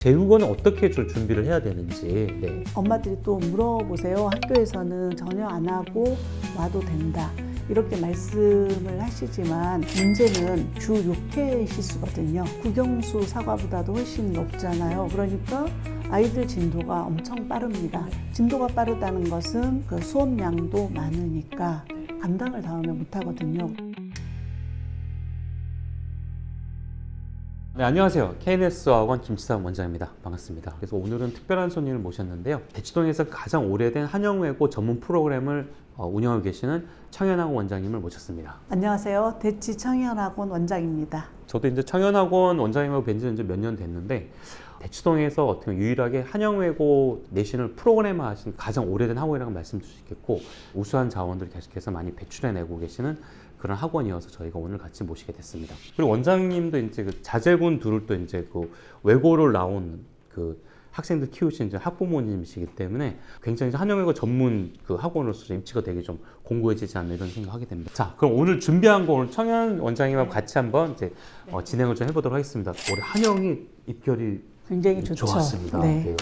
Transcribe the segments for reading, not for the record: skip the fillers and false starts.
재국어는 어떻게 좀 준비를 해야 되는지. 네. 엄마들이 또 물어보세요. 학교에서는 전혀 안 하고 와도 된다. 이렇게 말씀을 하시지만 문제는 주 6회 실수거든요. 국영수 사과보다도 훨씬 높잖아요. 그러니까 아이들 진도가 엄청 빠릅니다. 진도가 빠르다는 것은 그 수업량도 많으니까 감당을 다음에 못하거든요. 네, 안녕하세요. KNS학원 김치삼 원장입니다. 반갑습니다. 그래서 오늘은 특별한 손님을 모셨는데요. 대치동에서 가장 오래된 한영외고 전문 프로그램을 운영하고 계시는 청년학원 원장님을 모셨습니다. 안녕하세요. 대치 청년학원 원장입니다. 저도 이제 청년학원 원장님하고 뵌 지는 이제 몇 년 됐는데, 대치동에서 어떻게 보면 유일하게 한영외고 내신을 프로그램화 하신 가장 오래된 학원이라고 말씀드릴 수 있겠고, 우수한 자원들을 계속해서 많이 배출해내고 계시는 그런 학원이어서 저희가 오늘 같이 모시게 됐습니다. 그리고 원장님도 이제 그 자제분 둘을 또 이제 그 외고를 나온 그 학생들 키우신 이제 학부모님이시기 때문에 굉장히 한영외고 전문 그 학원으로서 입지가 되게 좀 공고해지지 않나 이런 생각하게 됩니다. 자, 그럼 오늘 준비한 거 오늘 청년 원장님하고 같이 한번 이제 진행을 좀 해보도록 하겠습니다. 올해 한영이 입결이 굉장히 좋죠. 좋았습니다. 네. 네,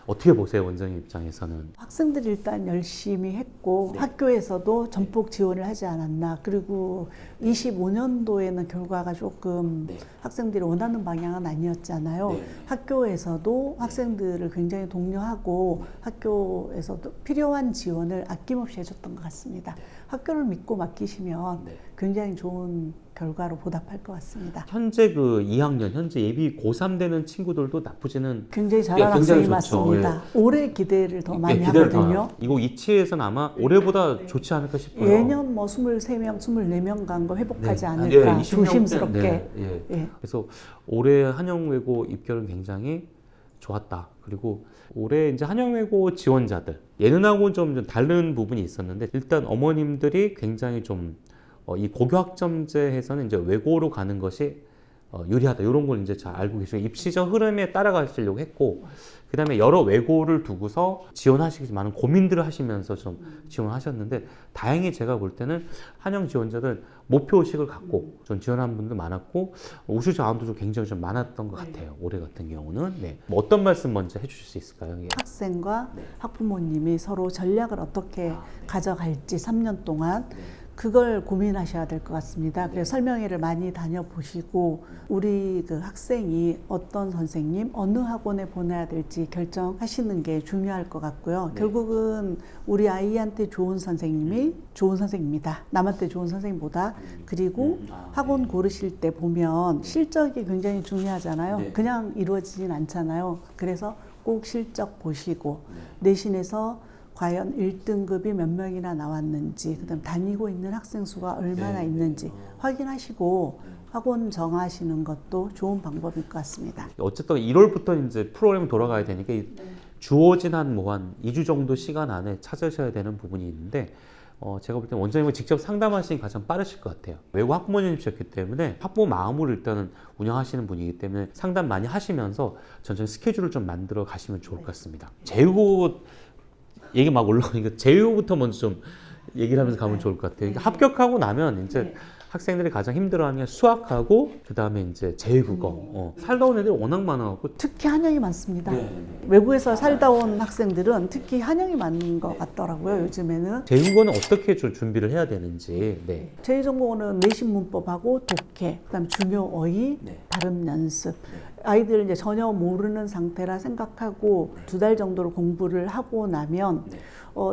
어떻게 보세요, 원장님 입장에서는? 학생들이 일단 열심히 했고 학교에서도 전폭 지원을 하지 않았나. 그리고 25년도에는 결과가 조금 학생들이 원하는 방향은 아니었잖아요. 학교에서도 학생들을 굉장히 독려하고 학교에서도 필요한 지원을 아낌없이 해줬던 것 같습니다. 학교를 믿고 맡기시면 굉장히 좋은 결과로 보답할 것 같습니다. 현재 그 2학년, 현재 예비 고3 되는 친구들도 나쁘지는 굉장히 잘하는 학생이 맞습니다. 올해 기대를 더 많이 하거든요. 이거 이치에서는 아마 올해보다 좋지 않을까 싶어요. 예년 뭐 23명, 24명 간 거 회복하지 않을까 조심스럽게. 그래서 올해 한영외고 입결은 굉장히 좋았다. 그리고 올해 이제 한영외고 지원자들 예능하고는 좀 다른 부분이 있었는데, 일단 어머님들이 굉장히 좀 이 고교학점제에서는 이제 외고로 가는 것이 유리하다. 이런 걸 이제 잘 알고 계시고 입시적 흐름에 따라가시려고 했고, 그 다음에 여러 외고를 두고서 지원하시기 많은 고민들을 하시면서 좀 지원하셨는데, 다행히 제가 볼 때는 한영 지원자들 목표의식을 갖고 좀 지원한 분도 많았고, 우수 자원도 좀 굉장히 좀 많았던 것 같아요. 올해 같은 경우는. 뭐 어떤 말씀 먼저 해주실 수 있을까요? 학생과 학부모님이 서로 전략을 어떻게 가져갈지 3년 동안 그걸 고민하셔야 될 것 같습니다. 그래서 설명회를 많이 다녀보시고 우리 그 학생이 어떤 선생님, 어느 학원에 보내야 될지 결정하시는 게 중요할 것 같고요. 결국은 우리 아이한테 좋은 선생님이 좋은 선생님이다. 남한테 좋은 선생님보다. 그리고 학원 고르실 때 보면 실적이 굉장히 중요하잖아요. 그냥 이루어지진 않잖아요. 그래서 꼭 실적 보시고 내신에서 과연 1등급이 몇 명이나 나왔는지, 그다음 다니고 있는 학생 수가 얼마나 있는지 확인하시고 학원 정하시는 것도 좋은 방법일 것 같습니다. 어쨌든 1월부터 이제 프로그램 돌아가야 되니까 주어진 한 2주 정도 시간 안에 찾으셔야 되는 부분이 있는데, 제가 볼 때 원장님과 직접 상담하시는 게 가장 빠르실 것 같아요. 외고 학부모님이셨기 때문에 학부모 마음으로 일단은 운영하시는 분이기 때문에 상담 많이 하시면서 전체 스케줄을 좀 만들어 가시면 좋을 것 같습니다. 재고 얘기 막 올라오니까 재우부터 먼저 좀 얘기를 하면서 가면 좋을 것 같아요. 합격하고 나면 이제 학생들이 가장 힘들어하는 게 수학하고 그 다음에 이제 제국어. 살다 온 애들이 워낙 많아갖고 특히 한영이 많습니다. 외국에서 살다 온 학생들은 특히 한영이 많은 것 같더라고요. 요즘에는. 제국어는 어떻게 좀 준비를 해야 되는지. 제2전공은 내신 문법하고 독해, 그다음 중요 어휘, 발음 연습. 아이들 이제 전혀 모르는 상태라 생각하고 2달 정도를 공부를 하고 나면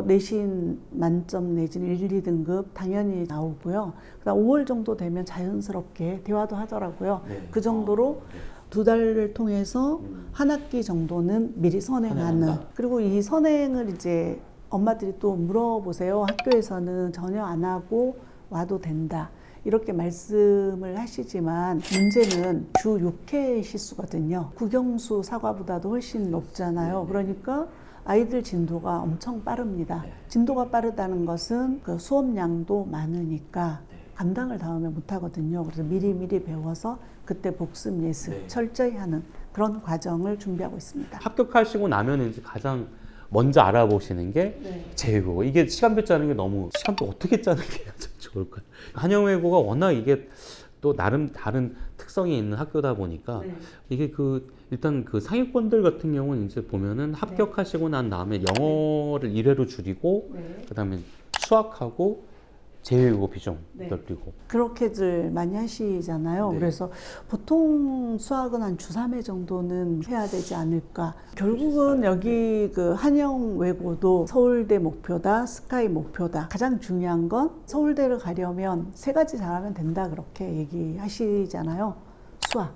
내신 만점 내지는 1, 2등급 당연히 나오고요. 그다음 5월 정도 되면 자연스럽게 대화도 하더라고요. 그 정도로 2달을 통해서 한 학기 정도는 미리 선행하는. 그리고 이 선행을 이제 엄마들이 또 물어보세요. 학교에서는 전혀 안 하고 와도 된다. 이렇게 말씀을 하시지만 문제는 주 6회 실수거든요. 국영수 사과보다도 훨씬 높잖아요. 그러니까 아이들 진도가 엄청 빠릅니다. 진도가 빠르다는 것은 그 수업량도 많으니까 감당을 다음에 못하거든요. 그래서 미리미리 배워서 그때 복습 예습 철저히 하는 그런 과정을 준비하고 있습니다. 합격하시고 나면 이제 가장 먼저 알아보시는 게 제국어. 이게 시간표 짜는 게 너무 시간표 어떻게 짜는 게 가장 좋을까요? 한영외고가 워낙 이게 또 나름 다른 특성이 있는 학교다 보니까 네. 이게 일단 상위권들 같은 경우는 이제 보면은 합격하시고 난 다음에 영어를 1회로 줄이고 네. 그다음에 수학하고 제외국어 비중 네. 넓히고 그렇게들 많이 하시잖아요. 네. 그래서 보통 수학은 한 주 3회 정도는 해야 되지 않을까. 결국은 여기 한영 외고도 서울대 목표다, 스카이 목표다. 가장 중요한 건 서울대를 가려면 3가지 잘하면 된다 그렇게 얘기하시잖아요. 수학,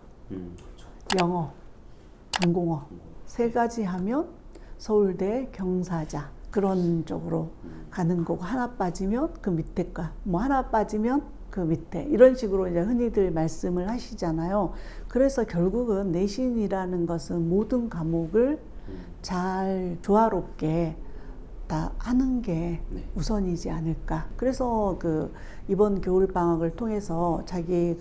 영어, 전공어 3가지 하면 서울대 경사자 그런 쪽으로 가는 거고, 하나 빠지면 그 밑에 과, 뭐 하나 빠지면 그 밑에, 이런 식으로 이제 흔히들 말씀을 하시잖아요. 그래서 결국은 내신이라는 것은 모든 과목을 잘 조화롭게 다 하는 게 우선이지 않을까. 그래서 이번 겨울 방학을 통해서 자기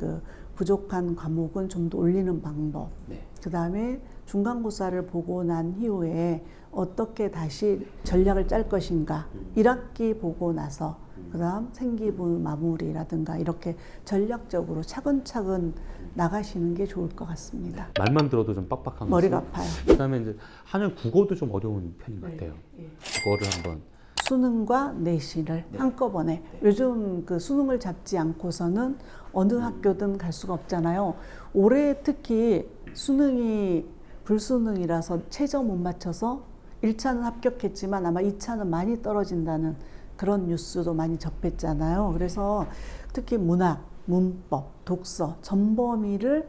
부족한 과목은 좀 더 올리는 방법, 그 다음에 중간고사를 보고 난 이후에 어떻게 다시 전략을 짤 것인가, 1학기 보고 나서 그 다음 생기부 마무리라든가 이렇게 전략적으로 차근차근 나가시는 게 좋을 것 같습니다. 말만 들어도 좀 빡빡한 머리가 것이. 아파요. 그다음에 이제 한영 국어도 좀 어려운 편인 것 같아요. 국어를 한번 수능과 내신을 한꺼번에, 요즘 수능을 잡지 않고서는 어느 학교든 갈 수가 없잖아요. 올해 특히 수능이 불수능이라서 최저 못 맞춰서 1차는 합격했지만 아마 2차는 많이 떨어진다는 그런 뉴스도 많이 접했잖아요. 그래서 특히 문학, 문법, 독서, 전범위를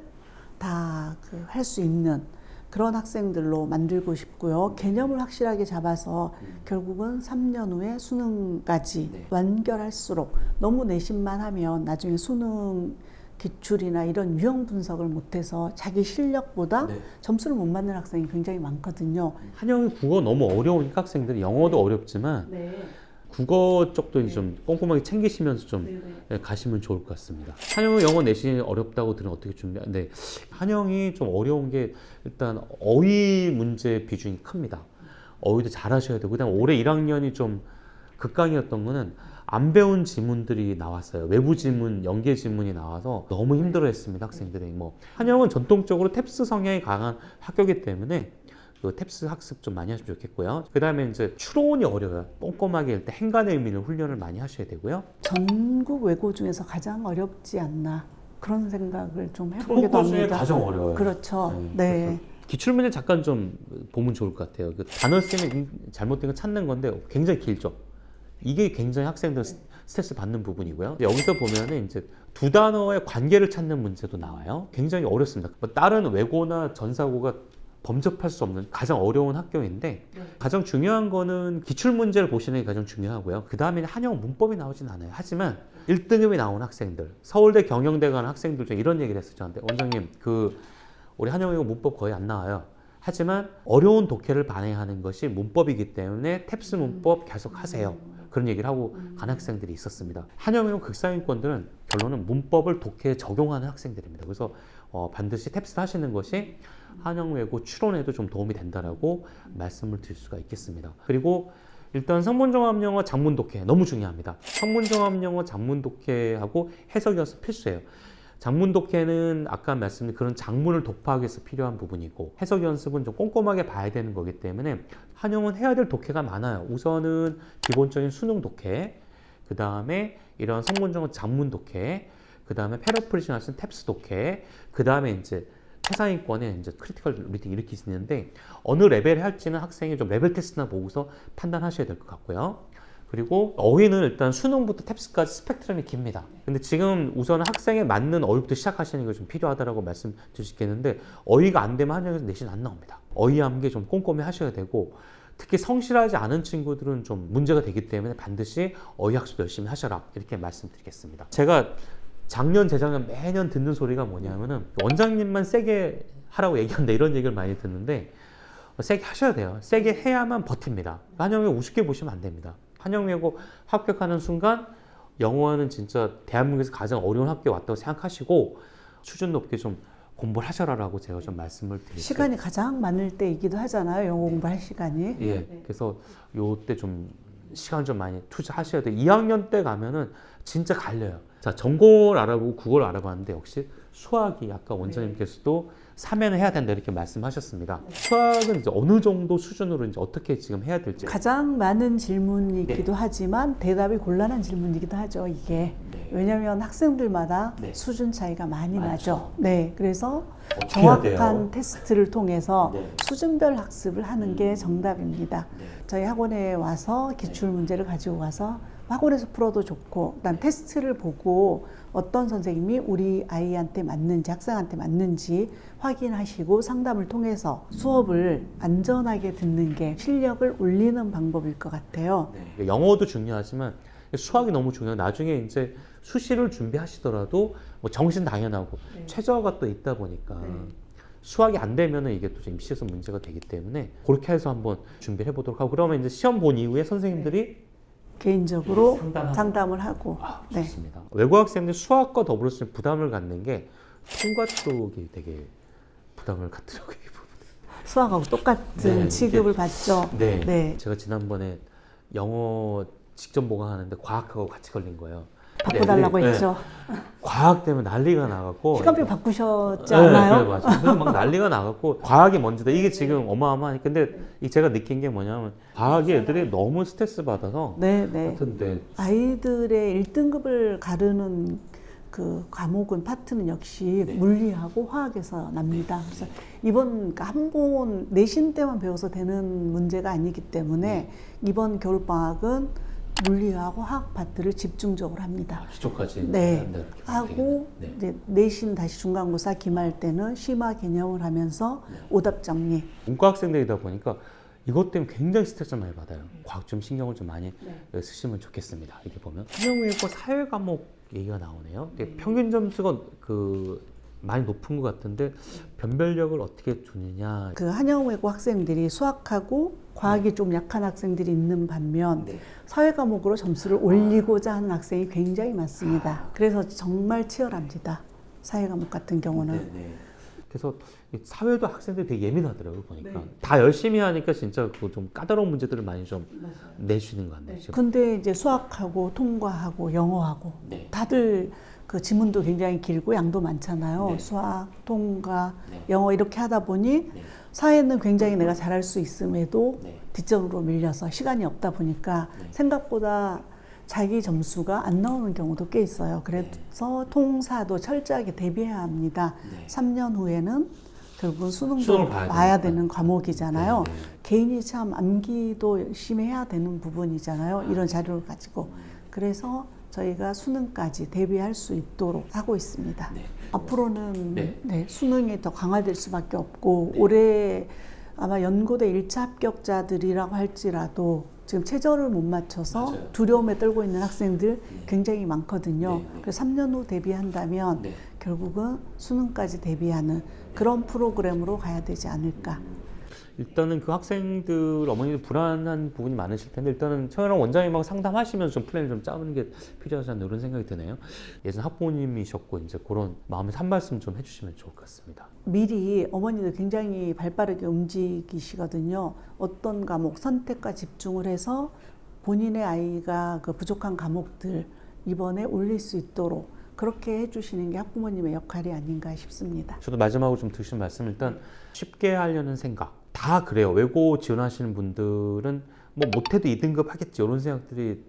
다 할 수 있는 그런 학생들로 만들고 싶고요. 개념을 확실하게 잡아서 결국은 3년 후에 수능까지 완결할수록, 너무 내신만 하면 나중에 수능 기출이나 이런 유형 분석을 못해서 자기 실력보다 점수를 못 맞는 학생이 굉장히 많거든요. 한영이 국어 너무 어려우니까 학생들이 영어도 어렵지만 국어 쪽도 이제 좀 꼼꼼하게 챙기시면서 좀 가시면 좋을 것 같습니다. 한영은 영어 내신이 어렵다고 들으면 어떻게 준비하는데, 한영이 좀 어려운 게 일단 어휘 문제 비중이 큽니다. 어휘도 잘 하셔야 되고, 그다음 올해 1학년이 좀 극강이었던 거는 안 배운 지문들이 나왔어요. 외부 지문, 연계 지문이 나와서 너무 힘들어했습니다, 학생들이. 한영은 전통적으로 탭스 성향이 강한 학교이기 때문에 탭스 학습 좀 많이 하시면 좋겠고요. 그 다음에 이제 추론이 어려워요. 꼼꼼하게 일단 행간의 의미를 훈련을 많이 하셔야 되고요. 전국 외고 중에서 가장 어렵지 않나, 그런 생각을 좀 해보기도 국어 중에 합니다. 가장 어려워요. 그렇죠. 네. 기출문제 잠깐 좀 보면 좋을 것 같아요. 단어 쓰면 잘못된 거 찾는 건데 굉장히 길죠. 이게 굉장히 학생들 스트레스 받는 부분이고요. 여기서 보면은 이제 두 단어의 관계를 찾는 문제도 나와요. 굉장히 어렵습니다. 다른 외고나 전사고가 범접할 수 없는 가장 어려운 학교인데, 가장 중요한 거는 기출문제를 보시는 게 가장 중요하고요. 그 다음에 한영 문법이 나오진 않아요. 하지만 1등급이 나온 학생들, 서울대 경영대 가는 학생들 중에 이런 얘기를 했어요. 저한테, 원장님 우리 한영외고 문법 거의 안 나와요. 하지만 어려운 독해를 반영하는 것이 문법이기 때문에 탭스 문법 계속 하세요. 그런 얘기를 하고 간 학생들이 있었습니다. 한영외고 극상위권들은 결론은 문법을 독해에 적용하는 학생들입니다. 그래서 반드시 탭스 하시는 것이 한영외고 추론에도 좀 도움이 된다라고 말씀을 드릴 수가 있겠습니다. 그리고 일단 성문종합영어 작문 독해 너무 중요합니다. 성문종합영어 작문 독해하고 해석 연습 필수예요. 작문 독해는 아까 말씀드린 그런 작문을 독파하기 위해서 필요한 부분이고, 해석 연습은 좀 꼼꼼하게 봐야 되는 거기 때문에 한영은 해야 될 독해가 많아요. 우선은 기본적인 수능 독해, 그 다음에 이런 성문종합 작문 독해, 그 다음에 패러프리징 하신 탭스 독해, 그 다음에 이제 최상위권에 이제 크리티컬 리딩 이렇게 있는데, 어느 레벨에 할지는 학생이 좀 레벨 테스트나 보고서 판단하셔야 될 것 같고요. 그리고 어휘는 일단 수능부터 탭스까지 스펙트럼이 깁니다. 근데 지금 우선 학생에 맞는 어휘부터 시작하시는 게 좀 필요하다고 말씀드릴 수 있겠는데, 어휘가 안 되면 한영에서 내신 안 나옵니다. 어휘 암기 좀 꼼꼼히 하셔야 되고, 특히 성실하지 않은 친구들은 좀 문제가 되기 때문에 반드시 어휘 학습도 열심히 하셔라, 이렇게 말씀드리겠습니다. 제가 작년, 재작년 매년 듣는 소리가 뭐냐면은 원장님만 세게 하라고 얘기한다, 이런 얘기를 많이 듣는데, 세게 하셔야 돼요. 세게 해야만 버팁니다. 한영외고 우습게 보시면 안 됩니다. 한영외고 합격하는 순간 영어는 진짜 대한민국에서 가장 어려운 학교에 왔다고 생각하시고 수준 높게 좀 공부를 하셔라라고 제가 좀 말씀을 드릴게요. 시간이 가장 많을 때이기도 하잖아요. 영어 공부할 시간이. 예, 그래서 요때 좀 시간 좀 많이 투자하셔야 돼요. 2학년 때 가면은 진짜 갈려요. 자, 전공을 알아보고 국어를 알아봤는데 역시 수학이 아까 원장님께서도 3회는 해야 된다 이렇게 말씀하셨습니다. 수학은 이제 어느 정도 수준으로 이제 어떻게 지금 해야 될지. 가장 많은 질문이기도 하지만 대답이 곤란한 질문이기도 하죠, 이게. 왜냐하면 학생들마다 수준 차이가 많이 나죠. 네, 그래서 정확한 테스트를 통해서 수준별 학습을 하는 게 정답입니다. 저희 학원에 와서 기출 문제를 가지고 가서 학원에서 풀어도 좋고, 그다음 테스트를 보고 어떤 선생님이 우리 아이한테 맞는지, 학생한테 맞는지 확인하시고 상담을 통해서 수업을 안전하게 듣는 게 실력을 올리는 방법일 것 같아요. 영어도 중요하지만 수학이 너무 중요해요. 나중에 이제 수시를 준비하시더라도 뭐 정신 당연하고 최저가 또 있다 보니까 수학이 안 되면은 이게 또 입시에서 문제가 되기 때문에 그렇게 해서 한번 준비를 해보도록 하고, 그러면 이제 시험 본 이후에 선생님들이 개인적으로 상담을 하고. 좋습니다. 외국 학생들 수학과 더불어서 부담을 갖는 게 통과 쪽이 되게 부담을 갖더라고요. 이 부분. 수학하고 똑같은 취급을 받죠. 네. 제가 지난번에 영어 직접 보강하는데 과학하고 같이 걸린 거예요. 바꿔달라고 했죠. 과학 때문에 난리가 나갖고 시간표 바꾸셨지 않아요? 네, 맞아요. 그래서 막 난리가 나갖고 과학이 먼저다. 이게 지금 어마어마하니까. 근데 제가 느낀 게 뭐냐면 과학이 애들이 너무 스트레스 받아서 같은데 아이들의 1등급을 가르는 그 과목은 파트는 역시 물리하고 화학에서 납니다. 그래서 이번 한 번 내신 때만 배워서 되는 문제가 아니기 때문에 이번 겨울방학은 물리하고 화학 파트를 집중적으로 합니다. 기초까지 하고 이제 내신 다시 중간고사 기말 때는 심화 개념을 하면서 오답 정리. 문과 학생들이다 보니까 이것 때문에 굉장히 스트레스를 많이 받아요. 과학 좀 신경을 좀 많이 쓰시면 좋겠습니다. 이렇게 보면 한영외고 사회 과목 얘기가 나오네요. 평균 점수가 많이 높은 것 같은데 변별력을 어떻게 두느냐. 그 한영외고 학생들이 수학하고 과학이 좀 약한 학생들이 있는 반면 사회 과목으로 점수를 올리고자 하는 학생이 굉장히 많습니다. 그래서 정말 치열합니다. 사회 과목 같은 경우는. 그래서 사회도 학생들이 되게 예민하더라고요. 보니까 다 열심히 하니까 진짜 그 좀 까다로운 문제들을 많이 좀 내주는 것 같네요. 근데 이제 수학하고 통과하고 영어하고 다들 그 지문도 굉장히 길고 양도 많잖아요. 수학, 통과, 영어 이렇게 하다 보니 사회는 굉장히 내가 잘할 수 있음에도 뒷전으로 밀려서 시간이 없다 보니까 생각보다 자기 점수가 안 나오는 경우도 꽤 있어요. 그래서 통사도 철저하게 대비해야 합니다. 3년 후에는 결국은 수능도 봐야 되는 과목이잖아요. 개인이 참 암기도 열심히 해야 되는 부분이잖아요. 이런 자료를 가지고. 그래서 저희가 수능까지 대비할 수 있도록 하고 있습니다. 앞으로는 수능이 더 강화될 수밖에 없고 올해 아마 연고대 1차 합격자들이라고 할지라도 지금 최저를 못 맞춰서 두려움에 떨고 있는 학생들 굉장히 많거든요. 그래서 3년 후 대비한다면 결국은 수능까지 대비하는 그런 프로그램으로 가야 되지 않을까. 일단은 그 학생들 어머니들 불안한 부분이 많으실 텐데 일단은 청해랑 원장님하고 상담하시면서 좀 플랜을 좀 짜는 게 필요하지 않나 이런 생각이 드네요. 예전 학부모님이셨고 이제 그런 마음에서 한 말씀 좀 해주시면 좋을 것 같습니다. 미리 어머니들 굉장히 발빠르게 움직이시거든요. 어떤 과목 선택과 집중을 해서 본인의 아이가 그 부족한 과목들 이번에 올릴 수 있도록 그렇게 해주시는 게 학부모님의 역할이 아닌가 싶습니다. 저도 마지막으로 좀 드리신 말씀 일단 쉽게 하려는 생각 다 그래요. 외고 지원하시는 분들은 뭐 못해도 2등급 하겠지 이런 생각들이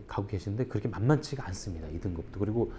가고 계시는데 그렇게 만만치가 않습니다. 2등급도. 그리고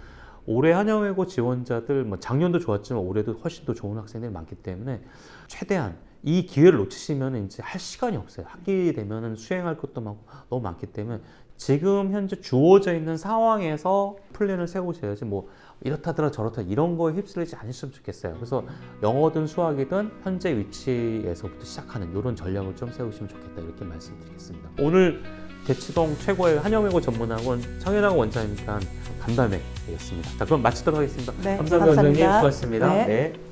올해 한영외고 지원자들 뭐 작년도 좋았지만 올해도 훨씬 더 좋은 학생들이 많기 때문에 최대한 이 기회를 놓치시면 이제 할 시간이 없어요. 학기 되면은 수행할 것도 많고 너무 많기 때문에 지금 현재 주어져 있는 상황에서 플랜을 세우셔야지 뭐 이렇다더라 저렇다 이런 거에 휩쓸리지 않으셨으면 좋겠어요. 그래서 영어든 수학이든 현재 위치에서부터 시작하는 이런 전략을 좀 세우시면 좋겠다 이렇게 말씀드리겠습니다. 오늘 대치동 최고의 한영외고 전문학원 청해랑 원장님과 간담회 되겠습니다. 자, 그럼 마치도록 하겠습니다. 감사합니다. 원장님 수고하셨습니다.